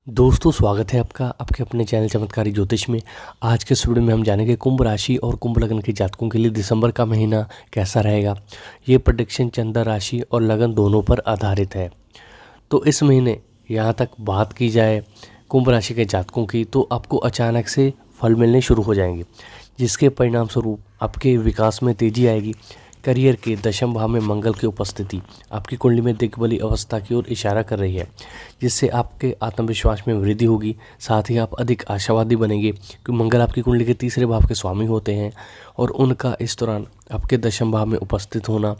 दोस्तों, स्वागत है आपका आपके अपने चैनल चमत्कारी ज्योतिष में। आज के इस वीडियो में हम जानेंगे कुंभ राशि और कुंभ लग्न के जातकों के लिए दिसंबर का महीना कैसा रहेगा। ये प्रेडिक्शन चंद्र राशि और लगन दोनों पर आधारित है। तो इस महीने यहाँ तक बात की जाए कुंभ राशि के जातकों की, तो आपको अचानक से फल मिलने शुरू हो जाएंगे, जिसके परिणाम स्वरूप आपके विकास में तेजी आएगी। करियर के दशम भाव में मंगल की उपस्थिति आपकी कुंडली में दिग्बली अवस्था की ओर इशारा कर रही है, जिससे आपके आत्मविश्वास में वृद्धि होगी। साथ ही आप अधिक आशावादी बनेंगे, क्योंकि मंगल आपकी कुंडली के तीसरे भाव के स्वामी होते हैं और उनका इस दौरान आपके दशम भाव में उपस्थित होना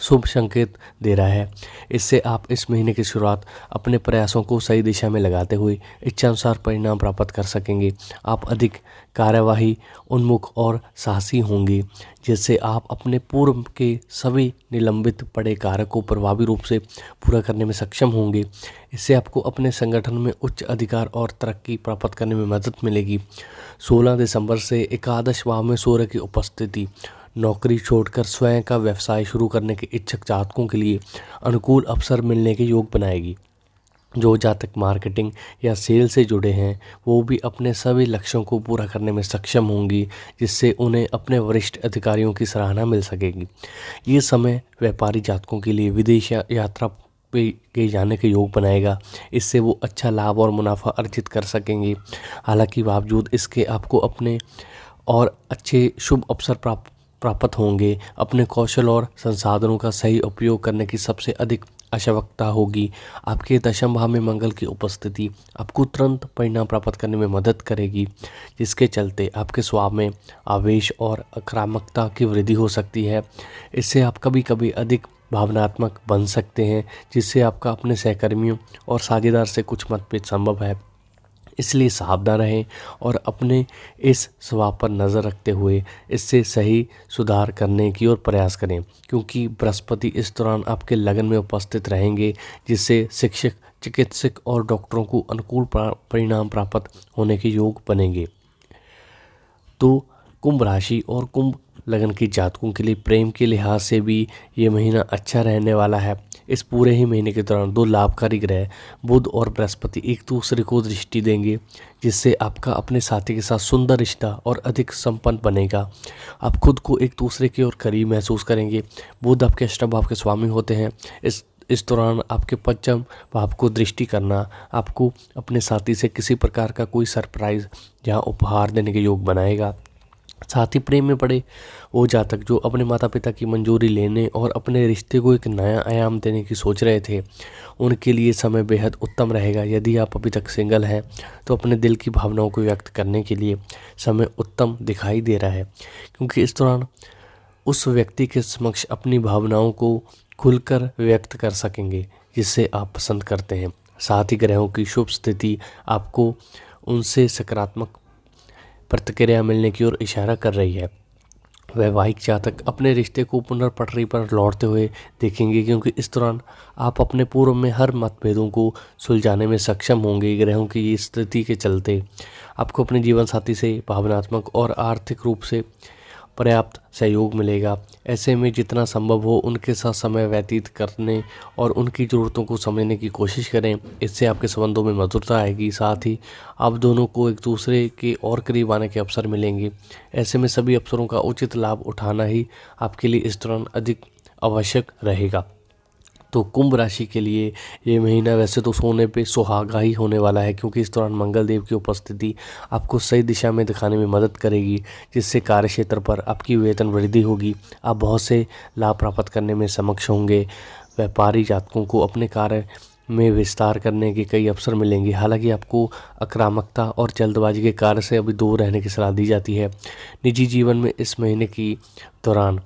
शुभ संकेत दे रहा है। इससे आप इस महीने की शुरुआत अपने प्रयासों को सही दिशा में लगाते हुए इच्छानुसार परिणाम प्राप्त कर सकेंगे। आप अधिक कार्यवाही उन्मुख और साहसी होंगे, जिससे आप अपने पूर्व के सभी निलंबित पड़े कार्य को प्रभावी रूप से पूरा करने में सक्षम होंगे। इससे आपको अपने संगठन में उच्च अधिकार और तरक्की प्राप्त करने में मदद मिलेगी। 16 दिसंबर से एकादश भाव में सूर्य की उपस्थिति नौकरी छोड़कर स्वयं का व्यवसाय शुरू करने के इच्छुक जातकों के लिए अनुकूल अवसर मिलने के योग बनाएगी। जो जातक मार्केटिंग या सेल से जुड़े हैं वो भी अपने सभी लक्ष्यों को पूरा करने में सक्षम होंगी, जिससे उन्हें अपने वरिष्ठ अधिकारियों की सराहना मिल सकेगी। ये समय व्यापारी जातकों के लिए विदेश यात्रा पे के जाने के योग बनाएगा। इससे वो अच्छा लाभ और मुनाफा अर्जित कर सकेंगे। हालांकि बावजूद इसके आपको अपने और अच्छे शुभ अवसर प्राप्त होंगे। अपने कौशल और संसाधनों का सही उपयोग करने की सबसे अधिक आवश्यकता होगी। आपके दशम भाव में मंगल की उपस्थिति आपको तुरंत परिणाम प्राप्त करने में मदद करेगी, जिसके चलते आपके स्वभाव में आवेश और आक्रामकता की वृद्धि हो सकती है। इससे आप कभी कभी अधिक भावनात्मक बन सकते हैं, जिससे आपका अपने सहकर्मियों और साझेदार से कुछ मतभेद संभव है। इसलिए सावधान रहें और अपने इस स्वभाव पर नज़र रखते हुए इससे सही सुधार करने की ओर प्रयास करें, क्योंकि बृहस्पति इस दौरान आपके लगन में उपस्थित रहेंगे, जिससे शिक्षक, चिकित्सक और डॉक्टरों को अनुकूल परिणाम प्राप्त होने के योग बनेंगे। तो कुंभ राशि और कुंभ लगन के जातकों के लिए प्रेम के लिहाज से भी ये महीना अच्छा रहने वाला है। इस पूरे ही महीने के दौरान दो लाभकारी ग्रह बुध और बृहस्पति एक दूसरे को दृष्टि देंगे, जिससे आपका अपने साथी के साथ सुंदर रिश्ता और अधिक संपन्न बनेगा। आप खुद को एक दूसरे की ओर करीब महसूस करेंगे। बुध आपके अष्टम भाव के स्वामी होते हैं। इस दौरान आपके पंचम भाव को दृष्टि करना आपको अपने साथी से किसी प्रकार का कोई सरप्राइज या उपहार देने के योग बनाएगा। साथ ही प्रेम में पड़े वो जातक जो अपने माता पिता की मंजूरी लेने और अपने रिश्ते को एक नया आयाम देने की सोच रहे थे, उनके लिए समय बेहद उत्तम रहेगा। यदि आप अभी तक सिंगल हैं तो अपने दिल की भावनाओं को व्यक्त करने के लिए समय उत्तम दिखाई दे रहा है, क्योंकि इस दौरान उस व्यक्ति के समक्ष अपनी भावनाओं को खुलकर व्यक्त कर सकेंगे जिससे आप पसंद करते हैं। साथ ही ग्रहों की शुभ स्थिति आपको उनसे सकारात्मक प्रतिक्रिया मिलने की ओर इशारा कर रही है। वैवाहिक जातक अपने रिश्ते को पुनर्पटरी पर लौटते हुए देखेंगे, क्योंकि इस दौरान आप अपने पूर्व में हर मतभेदों को सुलझाने में सक्षम होंगे। ग्रहों की इस स्थिति के चलते आपको अपने जीवन साथी से भावनात्मक और आर्थिक रूप से पर्याप्त सहयोग मिलेगा। ऐसे में जितना संभव हो उनके साथ समय व्यतीत करने और उनकी ज़रूरतों को समझने की कोशिश करें। इससे आपके संबंधों में मधुरता आएगी। साथ ही आप दोनों को एक दूसरे के और करीब आने के अवसर मिलेंगे। ऐसे में सभी अवसरों का उचित लाभ उठाना ही आपके लिए इस दौरान अधिक आवश्यक रहेगा। तो कुंभ राशि के लिए ये महीना वैसे तो सोने पे सुहागा ही होने वाला है, क्योंकि इस दौरान मंगल देव की उपस्थिति आपको सही दिशा में दिखाने में मदद करेगी, जिससे कार्य क्षेत्र पर आपकी वेतन वृद्धि होगी। आप बहुत से लाभ प्राप्त करने में सक्षम होंगे। व्यापारी जातकों को अपने कार्य में विस्तार करने के कई अवसर मिलेंगे। हालांकि आपको आक्रामकता और जल्दबाजी के कार्य से अभी दूर रहने की सलाह दी जाती है। निजी जीवन में इस महीने की दौरान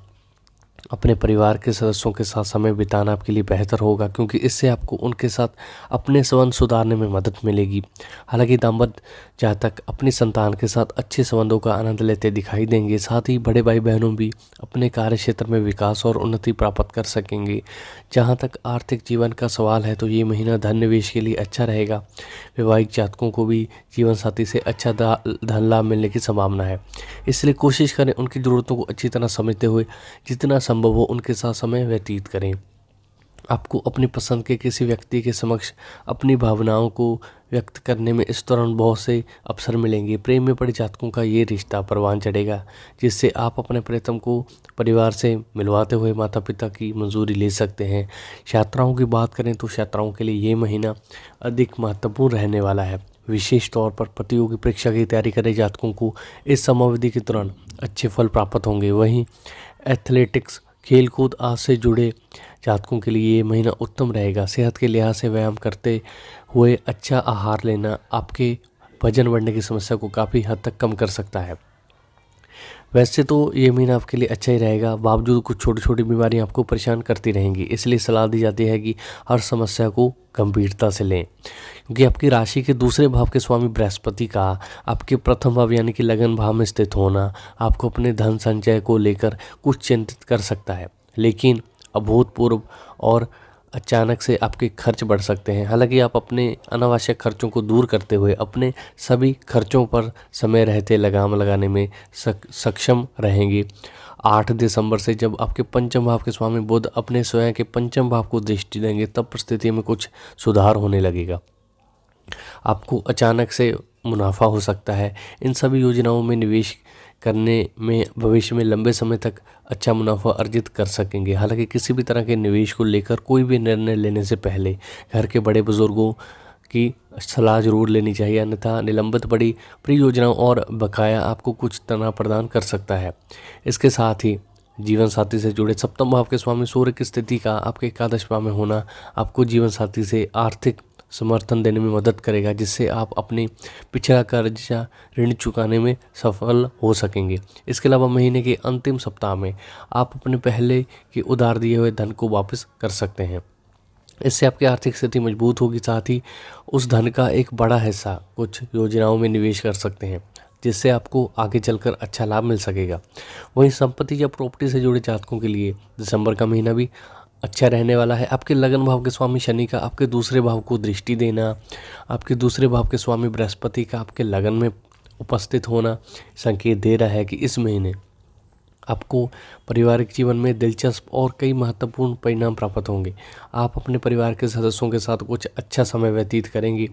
अपने परिवार के सदस्यों के साथ समय बिताना आपके लिए बेहतर होगा, क्योंकि इससे आपको उनके साथ अपने संबंध सुधारने में मदद मिलेगी। हालांकि दाम्पत्य जातक अपनी संतान के साथ अच्छे संबंधों का आनंद लेते दिखाई देंगे। साथ ही बड़े भाई बहनों भी अपने कार्य क्षेत्र में विकास और उन्नति प्राप्त कर सकेंगे। जहां तक आर्थिक जीवन का सवाल है तो ये महीना धन निवेश के लिए अच्छा रहेगा। वैवाहिक जातकों को भी जीवन साथी से अच्छा धन लाभ मिलने की संभावना है। इसलिए कोशिश करें उनकी ज़रूरतों को अच्छी तरह समझते हुए जितना संभव हो उनके साथ समय व्यतीत करें। आपको अपनी पसंद के किसी व्यक्ति के समक्ष अपनी भावनाओं को व्यक्त करने में इस दौरान बहुत से अवसर मिलेंगे। प्रेम में पड़े जातकों का ये रिश्ता परवान चढ़ेगा, जिससे आप अपने प्रियतम को परिवार से मिलवाते हुए माता पिता की मंजूरी ले सकते हैं। यात्राओं की बात करें तो यात्राओं के लिए ये महीना अधिक महत्वपूर्ण रहने वाला है। विशेष तौर पर प्रतियोगी परीक्षा की तैयारी कर रहे जातकों को इस समयावधि के दौरान अच्छे फल प्राप्त होंगे। वहीं एथलेटिक्स, खेलकूद आदि से जुड़े जातकों के लिए ये महीना उत्तम रहेगा। सेहत के लिहाज से व्यायाम करते हुए अच्छा आहार लेना आपके वजन बढ़ने की समस्या को काफ़ी हद तक कम कर सकता है। वैसे तो ये महीना आपके लिए अच्छा ही रहेगा, बावजूद कुछ छोटी छोटी बीमारियां आपको परेशान करती रहेंगी। इसलिए सलाह दी जाती है कि हर समस्या को गंभीरता से लें, क्योंकि आपकी राशि के दूसरे भाव के स्वामी बृहस्पति का आपके प्रथम भाव यानी कि लगन भाव में स्थित होना आपको अपने धन संचय को लेकर कुछ चिंतित कर सकता है। लेकिन अभूतपूर्व और अचानक से आपके खर्च बढ़ सकते हैं। हालांकि आप अपने अनावश्यक खर्चों को दूर करते हुए अपने सभी खर्चों पर समय रहते लगाम लगाने में सक्षम रहेंगे। 8 दिसंबर से जब आपके पंचम भाव के स्वामी बुध अपने स्वयं के पंचम भाव को दृष्टि देंगे, तब परिस्थिति में कुछ सुधार होने लगेगा। आपको अचानक से मुनाफा हो सकता है। इन सभी योजनाओं में निवेश करने में भविष्य में लंबे समय तक अच्छा मुनाफा अर्जित कर सकेंगे। हालांकि किसी भी तरह के निवेश को लेकर कोई भी निर्णय लेने से पहले घर के बड़े बुजुर्गों की सलाह जरूर लेनी चाहिए, अन्यथा निलंबित बड़ी परियोजनाओं और बकाया आपको कुछ तनाव प्रदान कर सकता है। इसके साथ ही जीवन साथी से जुड़े सप्तम भाव के स्वामी सूर्य की स्थिति का आपके एकादश भाव में होना आपको जीवन साथी से आर्थिक समर्थन देने में मदद करेगा, जिससे आप अपनी पिछड़ा कर्ज या ऋण चुकाने में सफल हो सकेंगे। इसके अलावा महीने के अंतिम सप्ताह में आप अपने पहले के उधार दिए हुए धन को वापस कर सकते हैं। इससे आपकी आर्थिक स्थिति मजबूत होगी, साथ ही उस धन का एक बड़ा हिस्सा कुछ योजनाओं में निवेश कर सकते हैं, जिससे आपको आगे चलकर अच्छा लाभ मिल सकेगा। वहीं संपत्ति या प्रॉपर्टी से जुड़े जातकों के लिए दिसंबर का महीना भी अच्छा रहने वाला है। आपके लगन भाव के स्वामी शनि का आपके दूसरे भाव को दृष्टि देना, आपके दूसरे भाव के स्वामी बृहस्पति का आपके लगन में उपस्थित होना संकेत दे रहा है कि इस महीने आपको पारिवारिक जीवन में दिलचस्प और कई महत्वपूर्ण परिणाम प्राप्त होंगे। आप अपने परिवार के सदस्यों के साथ कुछ अच्छा समय व्यतीत करेंगे,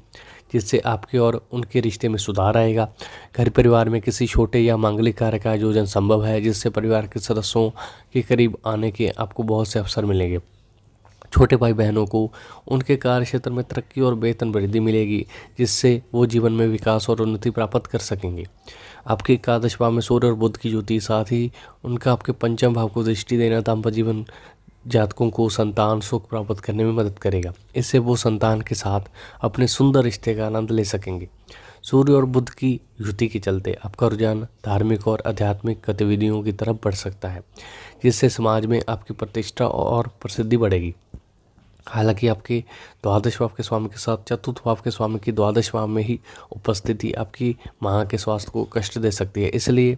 जिससे आपके और उनके रिश्ते में सुधार आएगा। घर परिवार में किसी छोटे या मांगलिक कार्य का आयोजन संभव है, जिससे परिवार के सदस्यों के करीब आने के आपको बहुत से अवसर मिलेंगे। छोटे भाई बहनों को उनके कार्य क्षेत्र में तरक्की और वेतन वृद्धि मिलेगी, जिससे वो जीवन में विकास और उन्नति प्राप्त कर सकेंगे। आपके एकादश भाव में सूर्य और बुध की ज्योति, साथ ही उनका आपके पंचम भाव को दृष्टि देना दाम्पत्य जीवन जातकों को संतान सुख प्राप्त करने में मदद करेगा। इससे वो संतान के साथ अपने सुंदर रिश्ते का आनंद ले सकेंगे। सूर्य और बुध की युति के चलते आपका रुझान धार्मिक और आध्यात्मिक गतिविधियों की तरफ बढ़ सकता है, जिससे समाज में आपकी प्रतिष्ठा और प्रसिद्धि बढ़ेगी। हालांकि आपके द्वादश भाव के स्वामी के साथ चतुर्थ भाव के स्वामी की द्वादश भाव में ही उपस्थिति आपकी मां के स्वास्थ्य को कष्ट दे सकती है, इसलिए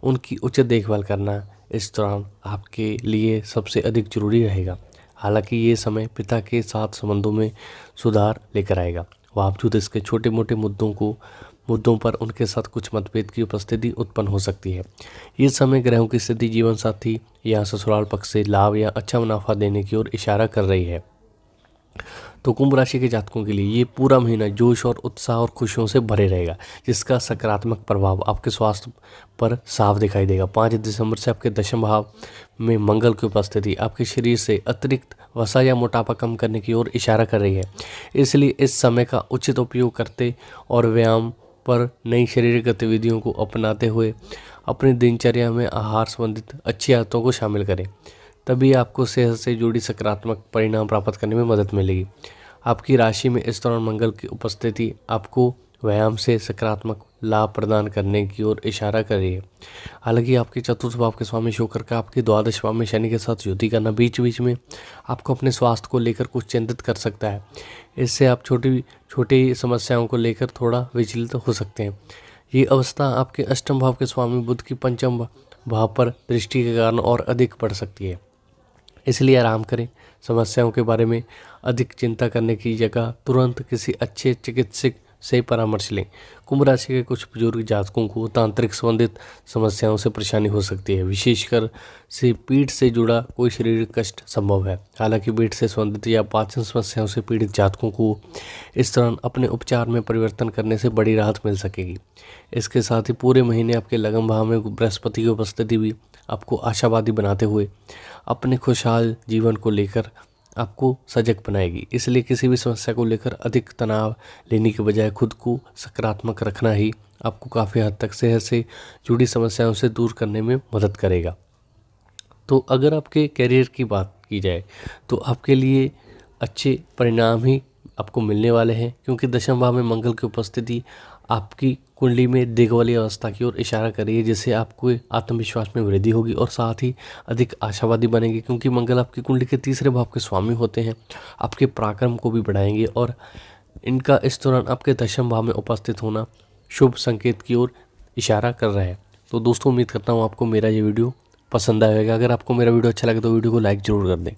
उनकी उचित देखभाल करना इस दौरान आपके लिए सबसे अधिक जरूरी रहेगा। हालांकि ये समय पिता के साथ संबंधों में सुधार लेकर आएगा। बावजूद इसके छोटे मोटे मुद्दों पर उनके साथ कुछ मतभेद की उपस्थिति उत्पन्न हो सकती है। ये समय ग्रहों की स्थिति जीवन साथी या ससुराल पक्ष से लाभ या अच्छा मुनाफा देने की ओर इशारा कर रही है। तो कुंभ राशि के जातकों के लिए ये पूरा महीना जोश और उत्साह और खुशियों से भरे रहेगा, जिसका सकारात्मक प्रभाव आपके स्वास्थ्य पर साफ दिखाई देगा। 5 दिसंबर से आपके दशम भाव में मंगल की उपस्थिति आपके शरीर से अतिरिक्त वसा या मोटापा कम करने की ओर इशारा कर रही है। इसलिए इस समय का उचित उपयोग करते और व्यायाम पर नई शारीरिक गतिविधियों को अपनाते हुए अपनी दिनचर्या में आहार संबंधित अच्छी आदतों को शामिल करें, तभी आपको सेहत से जुड़ी सकारात्मक परिणाम प्राप्त करने में मदद मिलेगी। आपकी राशि में इस दौरान मंगल की उपस्थिति आपको व्यायाम से सकारात्मक लाभ प्रदान करने की ओर इशारा कर रही है। हालांकि आपके चतुर्थ भाव के स्वामी शुक्र का आपके द्वादश भाव में शनि के साथ युति करना बीच बीच में आपको अपने स्वास्थ्य को लेकर कुछ चिंतित कर सकता है। इससे आप छोटी समस्याओं को लेकर थोड़ा विचलित हो सकते हैं। ये अवस्था आपके अष्टम भाव के स्वामी बुध की पंचम भाव पर दृष्टि के कारण और अधिक बढ़ सकती है। इसलिए आराम करें। समस्याओं के बारे में अधिक चिंता करने की जगह तुरंत किसी अच्छे चिकित्सक से परामर्श लें। कुंभ राशि के कुछ बुजुर्ग जातकों को तांत्रिक संबंधित समस्याओं से परेशानी हो सकती है, विशेषकर से पीठ से जुड़ा कोई शारीरिक कष्ट संभव है। हालांकि पेट से संबंधित या पाचन समस्याओं से पीड़ित जातकों को इस दौरान अपने उपचार में परिवर्तन करने से बड़ी राहत मिल सकेगी। इसके साथ ही पूरे महीने आपके लगन भाव में बृहस्पति की उपस्थिति भी आपको आशावादी बनाते हुए अपने खुशहाल जीवन को लेकर आपको सजग बनाएगी। इसलिए किसी भी समस्या को लेकर अधिक तनाव लेने के बजाय खुद को सकारात्मक रखना ही आपको काफ़ी हद तक सेहत से जुड़ी समस्याओं से दूर करने में मदद करेगा। तो अगर आपके करियर की बात की जाए तो आपके लिए अच्छे परिणाम ही आपको मिलने वाले हैं, क्योंकि दशम भाव में मंगल की उपस्थिति आपकी कुंडली में दिग् वाली अवस्था की ओर इशारा कर रही है, जिससे आपको आत्मविश्वास में वृद्धि होगी और साथ ही अधिक आशावादी बनेंगे, क्योंकि मंगल आपकी कुंडली के तीसरे भाव के स्वामी होते हैं, आपके पराक्रम को भी बढ़ाएंगे और इनका इस दौरान आपके दशम भाव में उपस्थित होना शुभ संकेत की ओर इशारा कर रहा है। तो दोस्तों, उम्मीद करता हूँ आपको मेरा ये वीडियो पसंद आएगा। अगर आपको मेरा वीडियो अच्छा लगे तो वीडियो को लाइक ज़रूर कर दें।